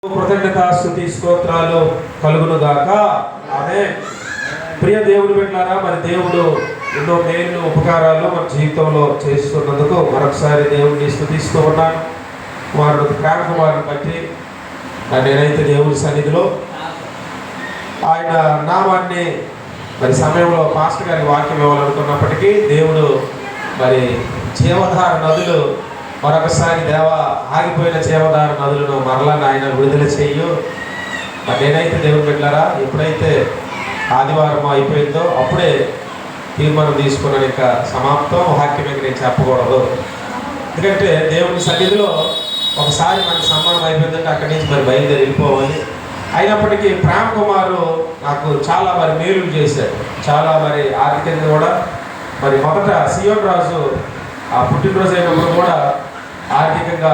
కృతజ్ఞతాస్తుతి స్తోత్రాలు కలుగును గాక. ఆమేన్. ప్రియ దేవుని బిడ్డలారా, మరి దేవుడు ఎన్నో మేలు ఉపకారాలు మన జీవితంలో చేస్తున్నందుకు మరొకసారి దేవుడిని స్తుతిస్తూ ఉన్నాను. కుమారుడు ప్రేమ కుమారుని బట్టి నేనైతే దేవుని సన్నిధిలో ఆయన నామాన్ని మరి సమయంలో పాస్టర్ గారి వాక్యం ఇవ్వాలనుకున్నప్పటికీ దేవుడు మరి జీవధార నదులు మరొకసారి ఆగిపోయిన జీవధార నదులను మరలా ఆయన విడుదల చేయు. మరి నేనైతే దేవుని బిడ్డలారా, ఎప్పుడైతే ఆదివారం అయిపోయిందో అప్పుడే తీర్మానం తీసుకున్నాను, ఇక సమాప్తం, వాక్యం ఇక నేను చెప్పకూడదు. ఎందుకంటే దేవుని సన్నిధిలో ఒకసారి మనకు సన్మానం అయిపోయిందంటే అక్కడి నుంచి మరి బయలుదేరి వెళ్ళిపోవాలి. అయినప్పటికీ ప్రేమ కుమారు నాకు చాలా మరి మేలు చేశాడు, చాలా మరి ఆర్థికంగా కూడా. మరి మొదట సియోన్ రాజు పుట్టినరోజు అయినప్పుడు కూడా ఆర్థికంగా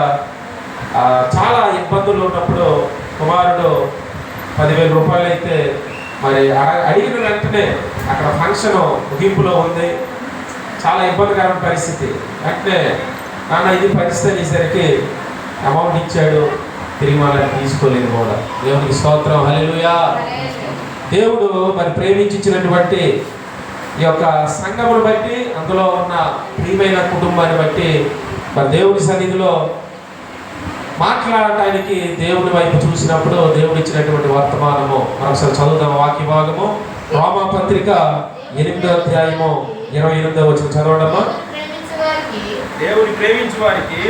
చాలా ఇబ్బందులు ఉన్నప్పుడు కుమారుడు 10,000 రూపాయలు అయితే మరి అడిగిన వెంటనే అక్కడ ఫంక్షన్ ముగింపులో ఉంది, చాలా ఇబ్బందికరమైన పరిస్థితి. వెంటనే నాన్న ఇది పరిస్థితి అనేసరికి అమౌంట్ ఇచ్చాడు, తిరిగి మళ్ళీ తీసుకోలేదు కూడా. దేవునికి స్తోత్రం, హల్లెలూయా. దేవుడు మరి ప్రేమించినటువంటి ఈ యొక్క సంఘమును బట్టి, అందులో ఉన్న ప్రియమైన కుటుంబాన్ని బట్టి మరి దేవుని సన్నిధిలో మాట్లాడటానికి దేవుని వైపు చూసినప్పుడు దేవుడు ఇచ్చినటువంటి వర్తమానము మరొకసారి చదువుదాం. వాక్య భాగము రోమాపత్రిక 8వ అధ్యాయము 28వ వచనం చదవడమా. దేవుని ప్రేమించు వారికి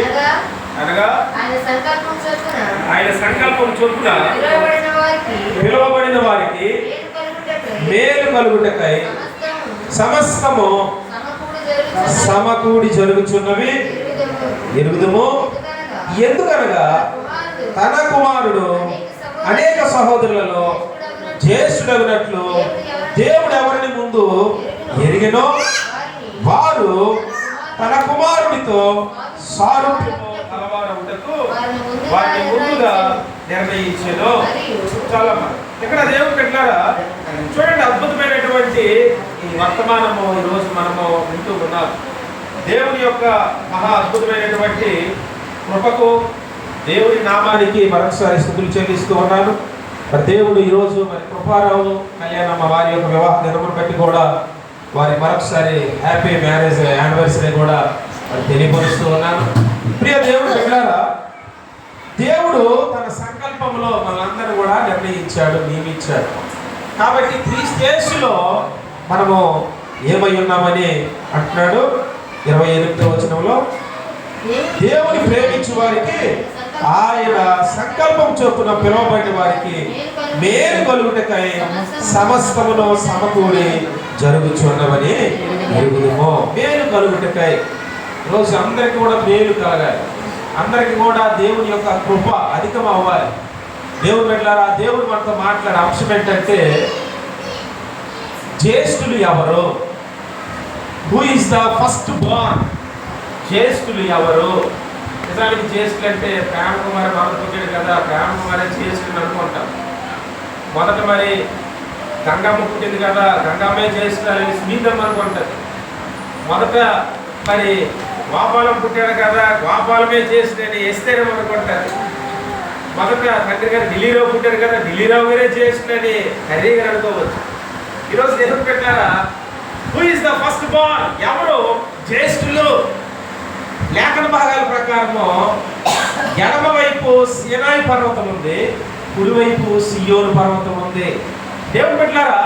అనగా ఆయన సంకల్పం చొప్పున పిలువబడిన వారికి మేలు కలుగుటకై సమస్తము సమకూడి జరుగుచున్నవి ఎరుగుదుము. ఎందుకనగా తన కుమారుడు అనేక సహోదరులలో జ్యేష్ఠుడగినట్లు దేవుడు ఎవరిని ముందు ఎరిగినో వారు తన కుమారుడితో సారూప్యము కలవారవుటకు వారిని ముందుగా నిర్ణయించెను. చాలా ఇక్కడ దేవుడు పెట్టారా, చూడండి, అద్భుతమైనటువంటి ఈ వర్తమానము ఈరోజు మనము వింటూ ఉన్నాం. దేవుని యొక్క మహా అద్భుతమైనటువంటి కృపకు దేవుని నామానికి మరొకసారి స్తుతులు చెల్లిస్తూ ఉన్నాను. మరి దేవుడు ఈరోజు మరి కృపారావు కళ్యాణమ్మ వారి యొక్క వివాహ దినమును బట్టి కూడా వారి మరొకసారి హ్యాపీ మ్యారేజ్ యానివర్సరీ కూడా మరి తెలియపరుస్తూ ఉన్నాను. ప్రియ దేవుడు బిడ్డలారా, దేవుడు తన సంకల్పంలో మనందరూ కూడా నిర్ణయించాడు, నియమించాడు. కాబట్టి క్రీస్తు యేసులో మనము ఏమై ఉన్నామని అంటున్నాడు 28వ వచనంలో. దేవుని ప్రేమించు వారికి ఆయన సంకల్పం చొప్పున పిలువబడిన వారికి మేలు కలుగుటకై సమస్తమును సమకూడి జరుగుచున్నవని ఎరుగుదుము. మేలు కలుగుటకై రోజు అందరికీ కూడా మేలు కలగాలి, అందరికీ కూడా దేవుని యొక్క కృప అధికం అవ్వాలి. దేవుడు బిడ్డలారా, దేవుడు మనతో మాట్లాడే అంశం ఏంటంటే జ్యేష్ఠులు ఎవరు? Who is the first born? జ్యేష్ఠులు ఎవరు? నిజానికి జ్యేష్ఠులు అంటే ప్రేమ కుమారి మొదట పుట్టాడు కదా, ప్రేమ కుమారి జ్యేష్ఠులు అనుకుంటాం. మొదట మరి గంగమ్మ పుట్టింది కదా, గంగమ్మే జ్యేష్ఠులు అని స్మితం అనుకుంటారు. మొదట మరి గోపాలం పుట్టాడు కదా, గోపాలమే జ్యేష్ఠులని ఎస్తేరం అనుకుంటారు. మొదట తండ్రి గారు ఢిల్లీరావు పుట్టాడు కదా, ఢిల్లీరావు గారే జ్యేష్ఠులని హరి గారు అనుకోవచ్చు. ఈరోజు దేవుడు పెట్టారా, who is the first born? ఎవరు జ్యేష్ఠులు? లేఖన భాగాల ప్రకారము ఎడమ వైపు సీనాయి పర్వతం ఉంది, కుడివైపు సియోను పర్వతం ఉంది. దేవుడు పెట్టారా,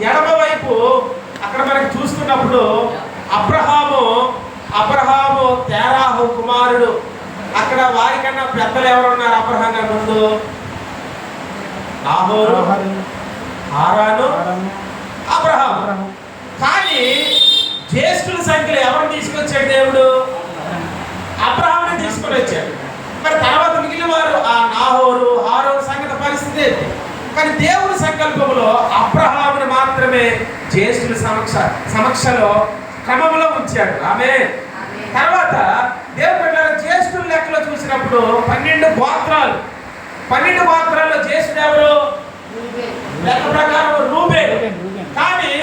ఎడమ వైపు అక్కడ మనకి చూస్తున్నప్పుడు అబ్రహాము తేరాహు కుమారుడు. అక్కడ వారికన్నా పెద్దలు ఎవరు ఉన్నారు అబ్రహాం గారి ముందు? నాహోరు, హారాను, అబ్రహాము. కానీ జ్యేష్ఠుల సంఖ్యలో ఎవరు తీసుకొచ్చాడు దేవుడు? అబ్రహాముని తీసుకొని వచ్చాడు. మరి తర్వాత మిగిలిన వారు ఆ నాహోరు, హారోరు సంగతి పరిస్థితి ఏంటి? కానీ దేవుని సంకల్పంలో అబ్రహాముని మాత్రమే జ్యేష్ఠుల సమక్షంలో క్రమంలో ఉంచాడు. ఆమె తర్వాత దేవుడు బిడ్డలారా, జ్యేష్ఠుల లెక్కలో చూసినప్పుడు 12 గోత్రాలు. 12 గోత్రాల్లో జ్యేష్ఠుడు ఎవరు? లెక్క ప్రకారం రూబేను. కానీ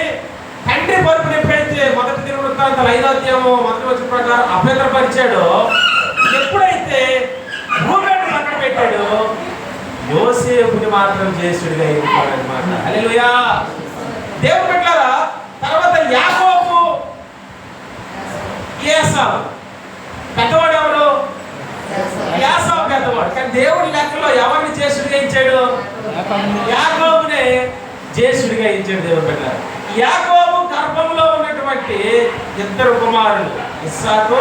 తండ్రి పరుపుని ఎప్పుడైతే మొదటి దినవృత్తాంతాలు 5వ అధ్యాయము 1వ వచనం ప్రకారం అభ్యంతరపరిచాడో, ఎప్పుడైతే రూబేను పక్కన పెట్టాడు, యోసేపుని మాత్రం జ్యేష్ఠుడిగా ఎన్నుకున్నాడన్నమాట. హల్లెలూయా. దేవుడు పెట్టారా. తర్వాత యాకోబు, ఏసావు. పెద్దవాడు ఎవరు? యాకోబు పెద్దవాడు. కానీ దేవుడి లెక్కలో ఎవరిని జ్యేష్ఠుడిగా ఇచ్చాడు? యాకోబునే జ్యేష్ఠుడిగా ఇచ్చాడు దేవుడు పెట్టారు. యాకోబు గర్భంలో ఉన్నటువంటి ఇద్దరు కుమారులు ఇస్సాకు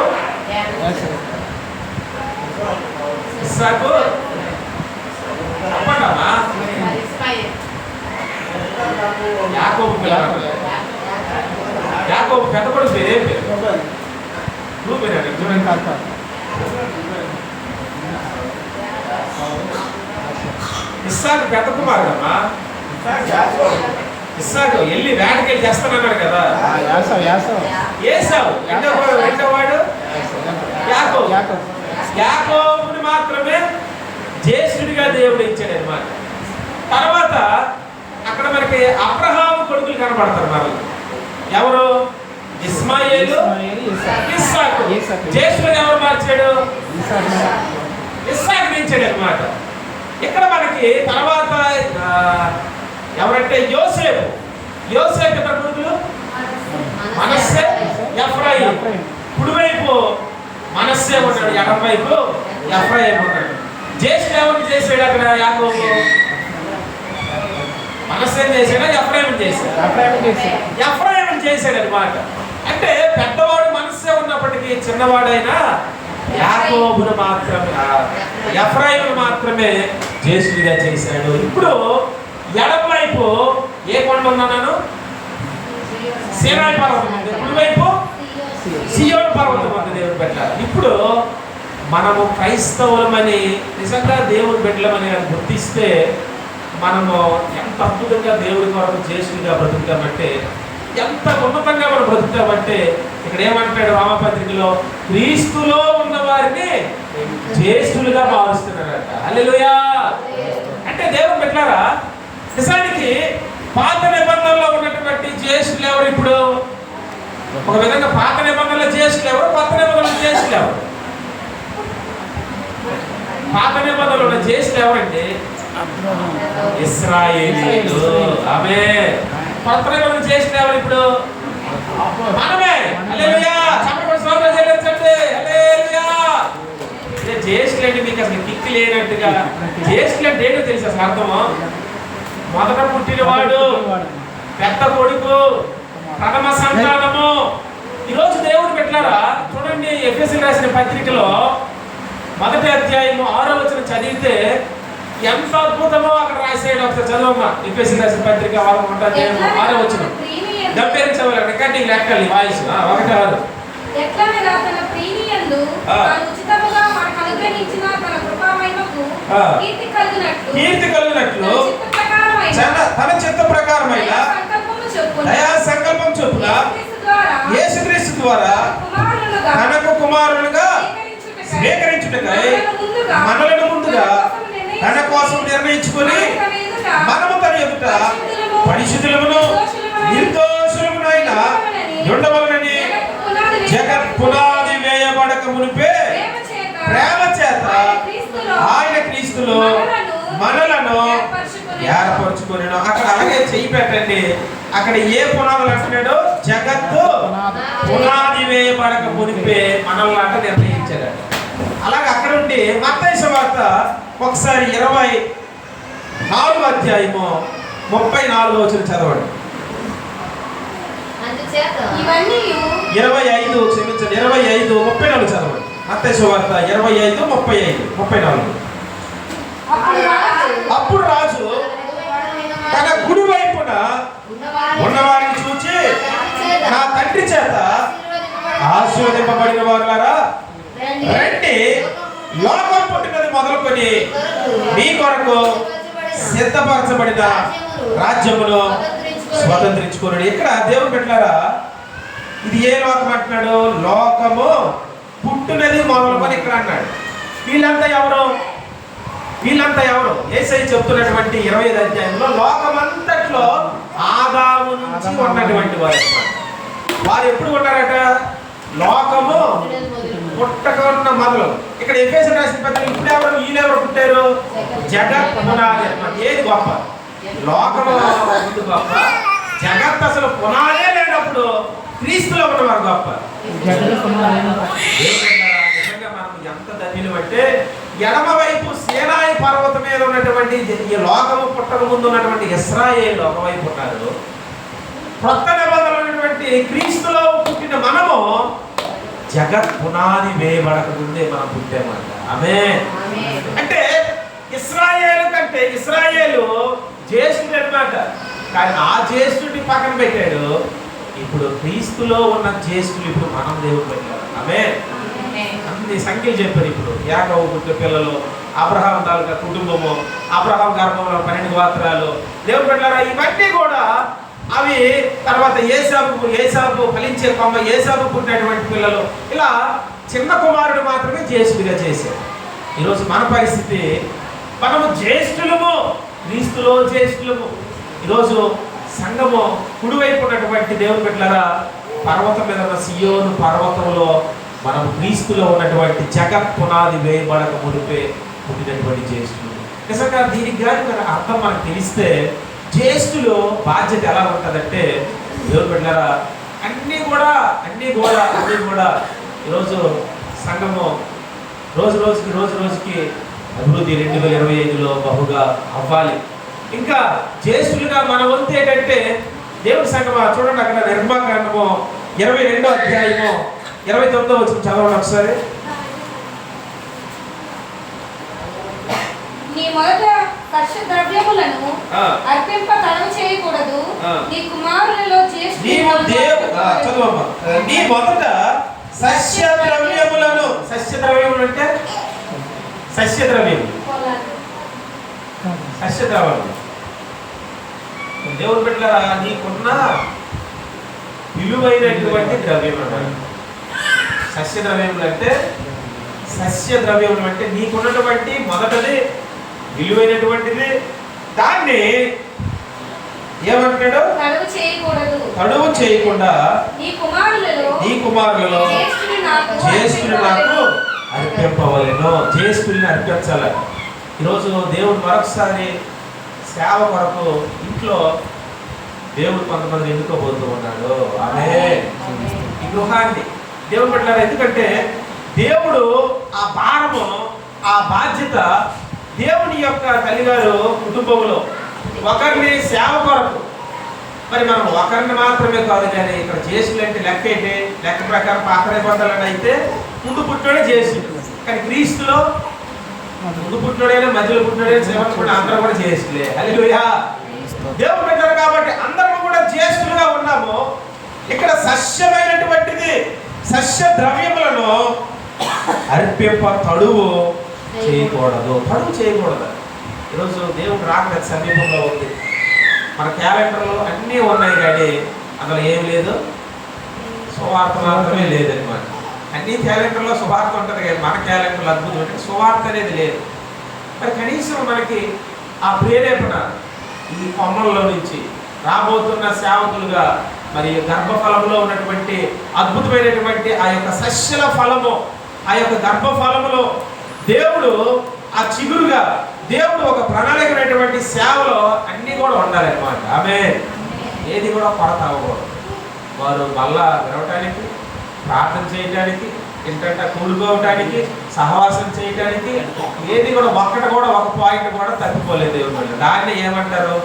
చెప్పండమ్మా. యాకోబు యాకోబు పెద్ద కొడుకు పేరు ఏం పేరు? నువ్వు పేరు చూడండి. ఇస్సాకు పెద్ద కుమారుడమ్మా. ఇస్సాకు వెళ్ళి వేటకెళ్ళి చేస్తానన్నాడు కదా. ఏసావు రెండో వాడు యాకోబు. యాకోబుని మాత్రమే జ్యేష్ఠుడిగా దేవుడు ఇచ్చాడు అన్నమాట. తర్వాత అక్కడ మనకి అబ్రహాము కొడుకులు కనబడతారు. మరి ఎవరు? ఇస్మాయేలు, ఇస్సాకు. జ్యేష్ఠుడిగా ఎవరు మార్చాడు? ఇస్సాకుని ఇచ్చాడు అన్నమాట. ఇక్కడ మనకి తర్వాత ఎవరంటే యోసేపు. యోసేపు ఇద్దరు కొడుకులు మనస్సే, ఎఫ్రాయిము. కుడివైపు మనస్సే ఉన్నాడు, ఎడమ వైపు ఎఫ్రాయిము ఉన్నాడు. జ్యేష్ఠుడు ఎవరిని చేశాడు అక్కడ? యాకోబు. మనస్సేం చేశాడా? ఎఫ్రాయిము చేశాడు. ఎఫ్రాయిము చేశాడు అన్నమాట. అంటే పెద్దవాడు మనస్సే ఉన్నప్పటికీ చిన్నవాడైనా యాకోబును మాత్రమే, ఎఫ్రాయిమును మాత్రమే జ్యేష్ఠుడిగా చేశాడు. ఇప్పుడు ఎడమ వైపు ఏ కొండ ఉన్నాను? సీనాయి పర్వతం ఉంది. కుడివైపు సియోను పర్వతం ఉంది దేవుని బిడ్డలారా. ఇప్పుడు మనము క్రైస్తవులమని, నిజంగా దేవుని బిడ్డలమని గుర్తిస్తే మనము ఎంత అద్భుతంగా దేవుడి కొరకు జ్యేష్ఠుడిగా బ్రతుకుతామంటే, ఎంత ఉన్నతంగా మనం బ్రతుకుతామంటే, ఇక్కడ ఏమంటాడు రామపత్రికలో? క్రీస్తులో ఉన్న వారిని జ్యేష్ఠులుగా మారుస్తున్నారట. హల్లెలూయా. అంటే దేవుని బిడ్డలారా, నిజానికి పాత నిబంధనలో ఉన్నటువంటి జ్యేష్ఠులు ఎవరు? ఇప్పుడు ఒక విధంగా పాత నిబంధనల జ్యేష్ఠులు ఎవరు? కొత్త నిబంధనల జ్యేష్ఠులు ఎవరు? పాత నిబంధనలు ఉన్న జ్యేష్ఠులు ఎవరండి? ఇశ్రాయేలీయులు. ఆమేన్. కొత్త నిబంధనల జ్యేష్ఠులు ఎవరు ఇప్పుడు? మనమే. హల్లెలూయా. చప్పట్లు స్తోత్రం చెల్లించండి. హల్లెలూయా. జ్యేష్ఠులు అంటే మీకు అసలు కిక్కు లేనట్టుగా. జ్యేష్ఠులు అంటే ఏంటో తెలుసు అసలు అర్థము? మొదట పుట్టినవాడు, పెద్ద కొడుకు, ప్రథమ సంతానము. ఈరోజు దేవుడు పెట్టారా. చూడండి, ఎఫెసీయులకు రాసిన పత్రికలో 1వ అధ్యాయము 6వ వచనం చదివితే ఎంత అద్భుతమో అక్కడ రాసాడు. ఒకసారి చదవమ్మా. ఎఫెసీయులకు రాసిన పత్రిక 1వ అధ్యాయం 6వ వచనం. గంభీరించవాలి అక్కడ రికార్డింగ్ లెక్కలు వాయిస్ 1:6. ఎట్లనగా తన ప్రీతియందు తాను ఉచితముగా మనకు అనుగ్రహించిన తన కృపా మహిమకు కీర్తి కలుగునట్లు తన చిత్త ప్రకారమైన దయా సంకల్పం చొప్పున యేసుక్రీస్తు ద్వారా తనకు కుమారులుగా స్వీకరించుటకై మనలను ముందుగా తన కోసం నిర్ణయించుకొని మనము తన ఎదుట పరిశుద్ధులమును నిర్దోషులమునైన ఉండవలనని జగత్ పునాది వేయబడక మునిపే ప్రేమ చేత ఆయన క్రీస్తులో మనలను ఏర్పరచుకొని. అక్కడ అలాగే చెయ్యి పెట్టండి. అక్కడ ఏ పునాదులు అంటున్నాడో? జగత్తు పునాది వేయబడక మునిపే మనల్ని అంటే నిర్ణయించాడు. అలాగే అక్కడ ఉండి మత్తయి సువార్త ఒకసారి 24వ అధ్యాయము 34వ వచనం చదవండి. 25 క్షమించండి, 25 34 చదవండి. మత్తయి సువార్త 25 35 34. అప్పుడు రాజు తన కుడి వైపున ఉన్నవారిని చూచి, నా తండ్రి చేత ఆశీర్వదింపబడిన వారులారా రండి, లోకం పుట్టినది మొదలుకొని మీ కొరకు సిద్ధపరచబడిన రాజ్యమును స్వతంత్రించుకోండి. ఇక్కడ దేవుడు పెట్టారా. ఇది ఏ లోకం అంటున్నాడు? లోకము పుట్టినది మొదలుకొని ఇక్కడ అన్నాడు. వీళ్ళంతా ఎవరు? యేసయ్య చెప్తున్నటువంటి 25వ అధ్యాయంలో లోకమంతట్లో ఆదాము నుంచి ఉన్నటువంటి వారు. వారు ఎప్పుడు ఉన్నారట? లోకము పుట్టకున్న మొదలు. ఇక్కడ ఎఫెసీయులకు రాసిన పత్రిక ఇప్పుడు వీళ్ళెవరు పుట్టారు? జగత్ పునాది అన్నమాట. ఏది గొప్ప? లోకము ముందు గొప్ప. జగత్ అసలు పునాదే లేనప్పుడు క్రీస్తులో ఉన్నవారు గొప్ప. నిజంగా మనం ఎంత ధన్యులు అంటే ఎడమ వైపు సీనాయి పర్వతం మీద ఉన్నటువంటి ఈ లోకము పుట్టక ముందు ఉన్నటువంటి ఇశ్రాయేలు ఒకవైపు ఉన్నారు. కొత్త నిబంధనలు ఉన్నటువంటి క్రీస్తులో పుట్టిన మనము జగత్ పునాది వేయబడక ముందే మనం పుట్టామంట. ఆమేన్. అంటే ఇశ్రాయేలు కంటే ఇశ్రాయేలు జ్యేష్ఠుడు అన్నమాట. కానీ ఆ జ్యేష్ఠుడిని పక్కన పెట్టాడు. ఇప్పుడు క్రీస్తులో ఉన్న జ్యేష్ఠులు ఇప్పుడు మనం దేవుడు పెట్టారు. ఆమేన్. అన్ని సంఖ్యలు చెప్పారు. ఇప్పుడు యాకోబు పుట్టిన పిల్లలు, అబ్రహాం తాలూకా కుటుంబము, అబ్రహాం గర్భంలో 12 గోత్రాలు దేవుడు పెట్టారా. ఇవన్నీ కూడా అవి తర్వాత ఏసాపు ఫలించే కొమ్మ, ఏసాపు పుట్టినటువంటి పిల్లలు, ఇలా చిన్న కుమారుడు మాత్రమే జ్యేష్ఠుడిగా చేశారు. ఈరోజు మన పరిస్థితి, మనము జ్యేష్ఠులము, క్రీస్తులో జ్యేష్ఠులము. ఈరోజు సంఘము కుడివైపు ఉన్నటువంటి దేవుని బిడ్డలారా, పర్వతం మీద ఉన్న సియోను పర్వతంలో మనం క్రీస్తులో ఉన్నటువంటి జగత్ పునాది వేయబడక మునిపే పుట్టినటువంటి జ్యేష్ఠులు. నిజంగా దీనికి కానీ అర్థం మనకు తెలిస్తే జ్యేష్ఠులు బాధ్యత ఎలా ఉంటుందంటే, దేవుని బిడ్డలారా, అన్నీ కూడా ఈరోజు సంఘము రోజు రోజుకి అభివృద్ధి 2025లో బహుగా అవ్వాలి. ఇంకా జ్యేష్ఠులుగా మన వంతు ఏంటంటే దేవుని సంఘం చూడండి, అక్కడ నిర్మాకాండము 22వ అధ్యాయము 29వ వచనం చదవండి ఒకసారి. నీ మొదట సస్య ద్రవ్యములను అర్పింప తడవ చేయకూడదు. నీ కుమారులలో నీ మొదట సస్య ద్రవ్యములను, సస్య ద్రవ్యములు అంటే సస్య ద్రవ్యములు దేవుని బిడ్డలారా, నీకున్న విలువైనటువంటి ద్రవ్యం అన్నారు. సస్య ద్రవ్యములు అంటే నీకున్నటువంటి మొదటిది విలువైనటువంటిది, దాన్ని ఏమంటున్నాడు? తడువు చేయకుండా నీ కుమారులలో జ్యేష్ఠులు నాకు అర్పింపవలెను. జ్యేష్ఠుల్ని అర్పించాలి. ఈరోజు దేవుడు మరొకసారి సేవ కొరకు ఇంట్లో దేవుడు కొంతమంది ఎన్నుకోబోతూ ఉన్నాడు. ఆమేన్. ఈ గృహాన్ని దేవుడు పెట్టారు. ఎందుకంటే దేవుడు ఆ భారము, ఆ బాధ్యత దేవుని యొక్క తల్లిగారు కుటుంబంలో ఒకరిని సేవ కొరకు, మరి మనం ఒకరిని మాత్రమే కాదు కానీ ఇక్కడ జ్యేష్ఠులు అంటే లెక్క ఏంటి? లెక్క ప్రకారం పాత్ర పొందాలని అయితే ముందు పుట్టినోడే జ్యేష్ఠుడు. కానీ క్రీస్తులో ముందు పుట్టినోడైనా, మధ్యలో పుట్టినోడైనా, చివరి కూడా అందరూ కూడా జ్యేష్ఠులే. హల్లెలూయా. దేవుడు పెట్టారు కాబట్టి అందరం కూడా జ్యేష్ఠులుగా ఉన్నాము. ఇక్కడ సస్యమైనటువంటిది, సస్య ద్రవ్యములను అర్పింప తడువు చేయకూడదు. ఈరోజు దేవుడు రాక సమీపంలో ఉంది. మన క్యాలెండర్లో అన్నీ ఉన్నాయి కానీ అందులో ఏం లేదు, సువార్త మాత్రమే లేదనమాట. అన్ని క్యాలెండర్లో సువార్త ఉంటుంది కానీ మన క్యాలెండర్లో అద్భుతం అంటే సువార్త అనేది లేదు. మరి కనీసం మనకి ఆ ప్రేరేపణ ఈ కొమ్మల్లో నుంచి రాబోతున్న సేవకులుగా, మరి గర్భఫలంలో ఉన్నటువంటి అద్భుతమైనటువంటి ఆ యొక్క సస్యల ఫలము, ఆ యొక్క గర్భఫలములో దేవుడు ఆ చిగురుగా దేవుడు ఒక ప్రణాళికమైనటువంటి సేవలో అన్నీ కూడా ఉండాలి అన్నమాట. ఆమె ఏది కూడా కొరత అవ్వకూడదు. వారు మళ్ళా వినవటానికి, ప్రార్థన చేయడానికి, ఏంటంటే కూడుకోవటానికి, సహవాసం చేయడానికి ఏది కూడా ఒక పాయింట్ కూడా తప్పిపోలేదు దేవుడు. దాన్ని ఏమంటారు?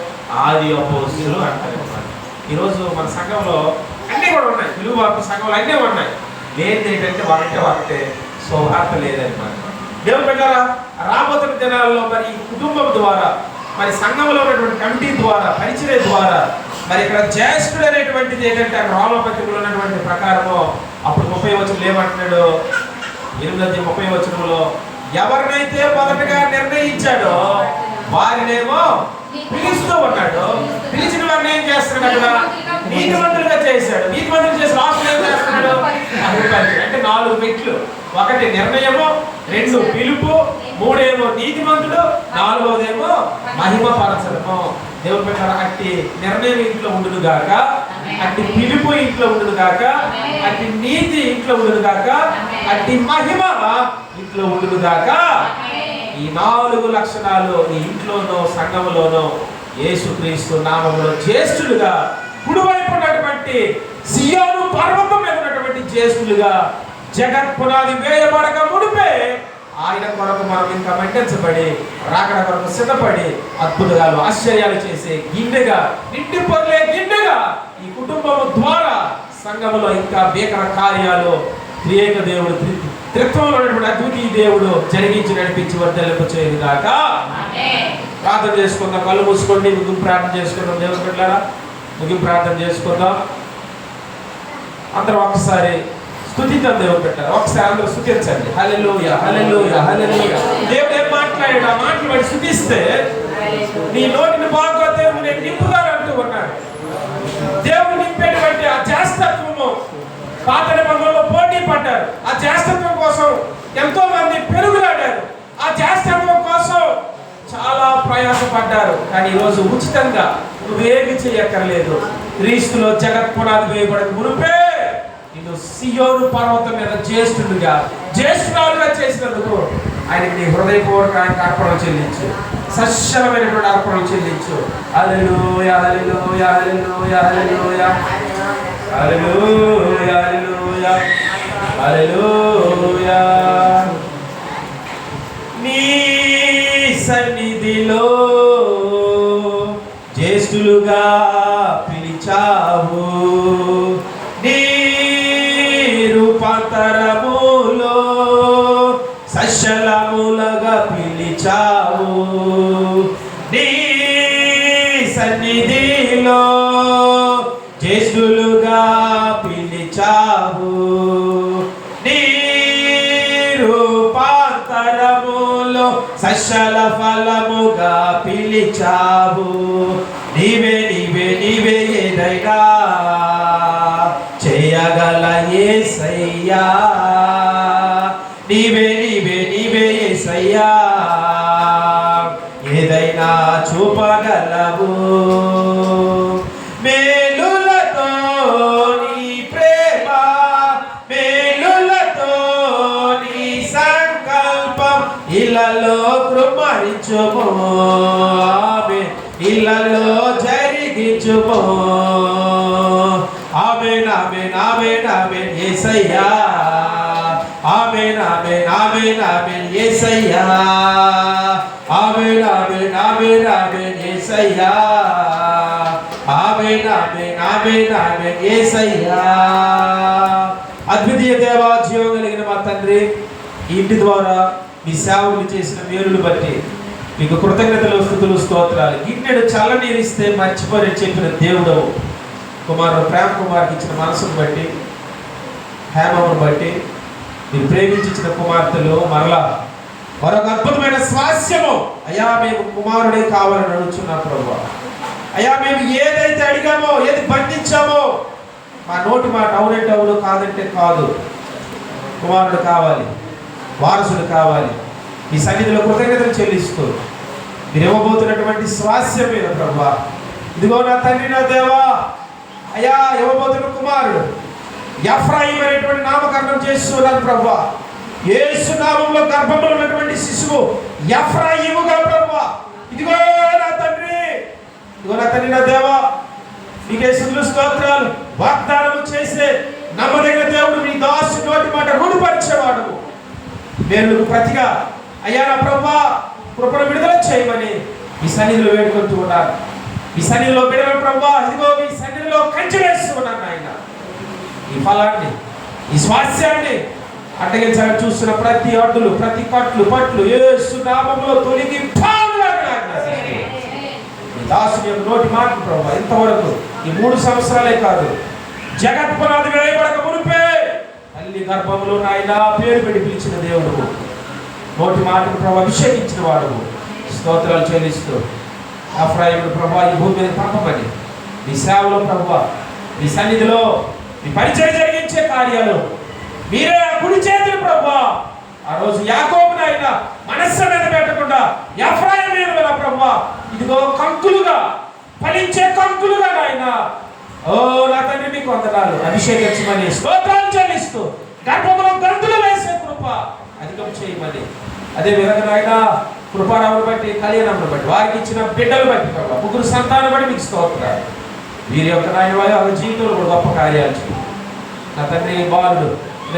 ఆది అపోస్తులు అంటారు అన్నమాట. ఈరోజు మన సంఘంలో అన్నీ కూడా ఉన్నాయి. పిలువవార్త సంఘంలో అన్నీ ఉన్నాయి. లేనిది ఏంటంటే ఒకటే సువార్త లేదన్నమాట. దేవుడు పెట్టారా, రాబోతున్న దినాల్లో మరి కుటుంబం ద్వారా, మరి సంఘంలో ఉన్నటువంటి కమిటీ ద్వారా, పరిచర్య ద్వారా, మరి ఇక్కడ జ్యేష్ఠుడు అనేటువంటిది ఏంటంటే రోమపత్రికలో ఉన్నటువంటి ప్రకారము అప్పుడు 30 వచనంలో ఏమంటున్నాడు? 8:30 వచనంలో ఎవరినైతే మొదటగా నిర్ణయించాడో వారినేమో పిలుస్తూ ఉన్నాడు. పిలిచిన వారిని ఏం చేస్తున్నాడు? నీతిమంతులుగా చేశాడు. నీతిమంతులు చేసి లాస్ట్ ఏం చేస్తున్నాడు? అంటే 4 మెట్లు. 1 నిర్ణయము, 2 పిలుపు, 3 నీతిమంతుడు, 4 మహిమ పరచడము. దేవుడు పెట్టారు. అట్టి నిర్ణయం ఇంట్లో ఉండును గాక. అట్టి పిలుపు ఇంట్లో ఉండును గాక, అట్టి నీతి ఇంట్లో ఉండును గాక, అట్టి మహిమ ఇంట్లో ఉండును గాక. ఈ 4 లక్షణాలు ఈ ఇంట్లోనో సంఘములోనో యేసుక్రీస్తు నామములో జ్యేష్ఠులుగా కుడివైపు ఉన్నటువంటి సియోను పర్వతం మీద ఉన్నటువంటి జ్యేష్ఠులుగా జగత్ పునాది వేయబడక మునిపే ఆయన కొరకు మనం ఇంకా మండించబడి రాకడ కొరకు సిద్ధపడి అద్భుతాలు ఆశ్చర్యాలు చేసే గిన్నెగా, నిండి పొర్లే గిన్నెగా ఈ కుటుంబం ద్వారా సంఘములో ఇంకా భీకర కార్యాలు త్రియేక దేవుడు త్రిత్వంలో ఉన్నటువంటి అద్వితీయ దేవుడు జరిగించి నడిపించి వర్ధలింప చేయదు గాక. ప్రార్థన చేసుకుందాం. కళ్ళు మూసుకోండి. ముగింపు ప్రార్థన చేసుకుందాం. దేవుని బిడ్డలారా ముగింపు ప్రార్థన చేసుకుందాం. అందరం ఒకసారి స్తుతిద్దాం. దేవుని బిడ్డలారా ఒకసారి అందరూ స్తుతించండి. హల్లెలూయా, హల్లెలూయా, హల్లెలూయా. దేవుడు ఏం మాట్లాడాడు? ఆ మాటలు వాడు స్తుతిస్తే నీ నోటిని బాగా దేవుడు నేను నింపుతాను అంటూ ఉన్నాడు. దేవుడు నింపేటువంటి ఆ జ్యేష్ఠత్వము పాత నిబంధనలో పోటీ పడ్డారు. ఆ జ్యేష్ఠత్వం కోసం ఎంతో మంది పెరుగులాడారు. ఆ జ్యేష్ఠత్వం కోసం చాలా ప్రయాసపడ్డారు. కానీ ఈరోజు ఉచితంగా నువ్వేమి చేయక్కర్లేదు. క్రీస్తులో జగత్ పునాది వేయబడక మునిపే నిన్ను సియోను పర్వతం మీద జ్యేష్ఠురాలుగా చేసినందుకు ఆయనకి నీ హృదయపూర్వక ఆయనకు అర్పణలు చెల్లించు. సశ్చలమైనటువంటి అర్పణలు చెల్లించు. హల్లెలూయా, హల్లెలూయా, హల్లెలూయా, హల్లెలూయా, హల్లెలూయా, హల్లెలూయా, హల్లెలూయా. నీ సన్నిధిలో జ్యేష్ఠులుగా పిలిచావు, నీ రూపాంతరములో సశలములుగా పిలిచావు, నీ సన్నిధిలో జ్యేష్ఠులుగా పిలిచావు, నీ రూపాంతరములో సశల ఫలముగా పిలిచావు. నీవే నీవే నీవే ఏదైనా చేయగల యేసయ్యా, నీవే నీవే నీవే యేసయ్యా, ఏదైనా చూపగలవు. మేలులతో నీ ప్రేమ, మేలులతో నీ సంకల్పం ఇళ్ళలో కృమరించుమో, ఆమేన్, ఇళ్ళలో జరిగించుమో. ఆమేన్, ఆమేన్, ఆమేన్, ఆమేన్ యేసయ్యా, ఆమేన్, ఆమేన్, ఆమేన్, ఆమేన్ యేసయ్యా, ఆమేన్, ఆమేన్, ఆమేన్, ఆమేన్ యేసయ్యా, ఆమేన్, ఆమేన్, ఆమేన్, ఆమేన్ యేసయ్యా. అద్వితీయ దేవా, జీవం కలిగిన మా తండ్రి, ఈ ఇంటి ద్వారా మీ సేవకులు చేసిన మేలును బట్టి మీకు కృతజ్ఞతలు, స్తుతులు, స్తోత్రాలు. గిన్నెడు చల్లనీరు ఇస్తే మర్చిపోయి చెప్పిన దేవుడు కుమారుడు ప్రేమ కుమార్కి ఇచ్చిన మనసును బట్టి, హేమమును బట్టి, మీరు ప్రేమించిన కుమార్తెలు మరలా మరొక అద్భుతమైన స్వాస్యము అయ్యా మేము కుమారుడే కావాలని అడుగుతున్నాం ప్రభువా. అయ్యా మేము ఏదైతే అడిగామో, ఏది బంధించామో, మా నోటి మాట అవునంటే అవును, కాదంటే కాదు, కుమారుడు కావాలి, వారసుడు కావాలి. ఈ సన్నిధిలో కృతజ్ఞతలు చెల్లిస్తూ మీరు ఇవ్వబోతున్నటువంటి స్వాస్యం మీద ప్రభువా, ఇదిగో నా తండ్రి, నా దేవా, అయ్యా ఇవ్వబోతున్న కుమారుడు ఎఫ్రాయిం అనేటువంటి నామకరణం చేస్తున్నాను ప్రభువా. యేసు నామములో గర్భంలో ఉన్నటువంటి శిశువు ఎఫ్రాయిముగా ప్రభువా, ఇదిగో నా తండ్రి, ఇదిగో నా తండ్రి, నా దేవా, నీకే స్తుతులు, స్తోత్రాలు. వాగ్దానము చేసే నమ్మదగిన దేవుడు, నీ దాసు నోటి మాట రూఢిపరిచేవాడు. నేను ప్రతిగా అయ్యా నా ప్రభువా కృపను విడుదల చేయమని ఈ సన్నిధిలో వేడుకుంటూ ఉన్నాను. ఈ సన్నిధిలో బిడ్డల ప్రభువా, ఇదిగో మీ సన్నిధిలో కంచె వేస్తూ ఉన్నాను ఆయన. ఈ ఫలాన్ని, ఈ స్వాస్యాన్ని అడ్డగించాలని చూస్తున్న ప్రతి అడ్డులు, ప్రతి కట్లు, పట్లు యేసు నామములో తొలగి దాసుని యొక్క నోటి మాట ప్రభువా, ఇంతవరకు ఈ 3 సంవత్సరాలే కాదు, జగత్ పునాది వేయబడక మునిపే తల్లి గర్భంలో నాయన పేరు పెట్టి పిలిచిన దేవుడు, నోటి మాటకు ప్రభు అభిషేకించిన వాడు, స్తోత్రాలు చెల్లిస్తూ ఎఫ్రాయిమును ప్రభువా ఈ భూమి మీద పంపమని మీ సేవలో ప్రభువా, మీ సన్నిధిలో మీ పరిచయం జరిగించే కార్యాలు మీరే ఆ కుడి చేతులు ప్రభువా. ఆ రోజు యాకోబును ఆయన మనస్సు మీద పెట్టకుండా ఎఫ్రాయిము మీద ప్రభువా, ఇదిగో కంకులుగా ఫలించే కంకులుగా నాయన ఓ నా తండ్రి మీకు వందనాలు. అభిషేకించమని స్తోత్రాలు చెల్లిస్తూ గర్భంలో గంతులు వేసే కృప అధికం చేయమని, అదే విధంగా నాయన కృపారావును బట్టి, కళ్యాణమును బట్టి, వారికి ఇచ్చిన బిడ్డలు బట్టి ప్రభావ, ముగ్గురు సంతానం బట్టి మీకు స్తోత్రాలు. వీరి యొక్క నాయన వారి జీవితంలో కూడా గొప్ప కార్యాలు చేయండి. నా తండ్రి బాలుడు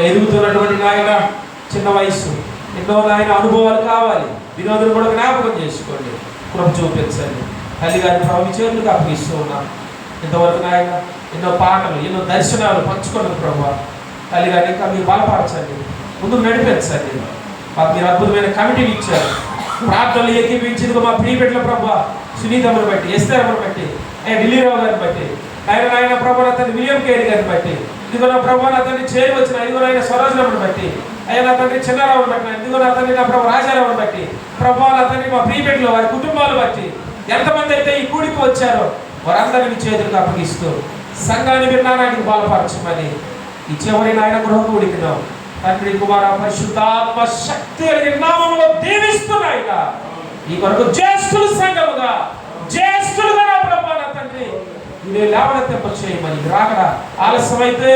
ఎదుగుతున్నటువంటి నాయన చిన్న వయస్సు, ఎన్నో నాయన అనుభవాలు కావాలి. వినోదులు కూడా జ్ఞాపకం చేసుకోండి, కృప చూపించండి. తల్లి గారిని ప్రభు మీ చేతులకు అప్పగిస్తూ ఉన్నాం. ఇంతవరకు నాయన ఎన్నో పాటలు, ఎన్నో దర్శనాలు పంచుకున్నది ప్రభు. తల్లి గారిని ఇంకా మీరు బలపరచండి, ముందుకు నడిపించండి. మాకు మీరు అద్భుతమైన కమిటీలు ఇచ్చారు. ప్రార్థనలు ఏకీపించింది మా ప్రియబిడ్డల ప్రభు, సునీతమ్మను బట్టి, ఎస్తరమ్మను బట్టి, ఢిల్లీరావు గారిని బట్టి, నాయన ప్రభు అతన్ని విలియం కేరీ గారిని బట్టి, ఇదిగో నా ప్రభు అతన్ని చేరి వచ్చిన ఇదిగో నాయన స్వరాజులమ్మను బట్టి, అయ్యా నా తండ్రి చిన్నారావును బట్టి, ఇదిగో నా తండ్రి నా ప్రభు రాజారావును బట్టి, ప్రభు నా తండ్రి మా ప్రియబిడ్డలు వారి కుటుంబాలు బట్టి ఎంతమంది అయితే ఈ కూడికి వచ్చారో వారందరినీ చేతులకు అప్పగిస్తూ సంఘాన్ని విన్నానానికి బలపరచమని ఈ చివరి నాయన గృహ కూడికినాం. తండ్రి కుమార పరిశుద్ధాత్మ శక్తి కలిగిన నామములో దీవిస్తున్నాయిగా ఈ కొరకు జ్యేష్ఠులు సంఘముగా, జ్యేష్ఠులుగా నా ప్రభు నా తండ్రి ఇదే లేవనెత్తింప చేయమని. రాకడా ఆలస్యమైతే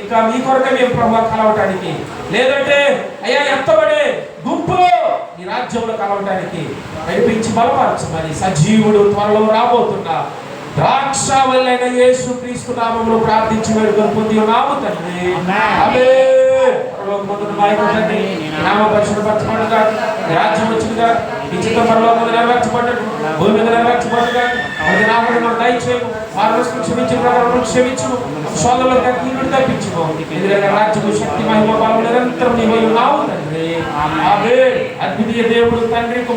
ఇంకా మీ కొరకే మేము ప్రభు కలవటానికి, లేదంటే అయ్యా ఎత్తబడే గుంపులో ఈ రాజ్యంలో కలవటానికి నడిపించి బలపరచమని. సజీవుడు త్వరలో రాబోతున్నా ద్రాక్షావల్లైన యేసు క్రీస్తు నామములో ప్రార్థించి వేడుకొని పొంది ఉన్నాము తండ్రి. ఆమేన్. పరలోకమందున్న మా యొక్క తండ్రి, నీ నామం పరిశుద్ధపరచబడుగా, నీ రాజ్యం వచ్చునుగా, నీ చిత్తం పరలోకమందు నెరవేర్చబడును, భూమి మీద నెరవేర్చబడుగా. అది నామమున మనం దయచేయము, వారిని క్షమించిన ప్రకారం క్షమించుము, శోధనలకు కీడు తప్పించుము. ఎందుకంటే రాజ్యము, శక్తి, మహిమ, బలము నిరంతరం నీవై ఉన్నావు తండ్రి. ఆమేన్. అద్వితీయ దేవుడు తండ్రి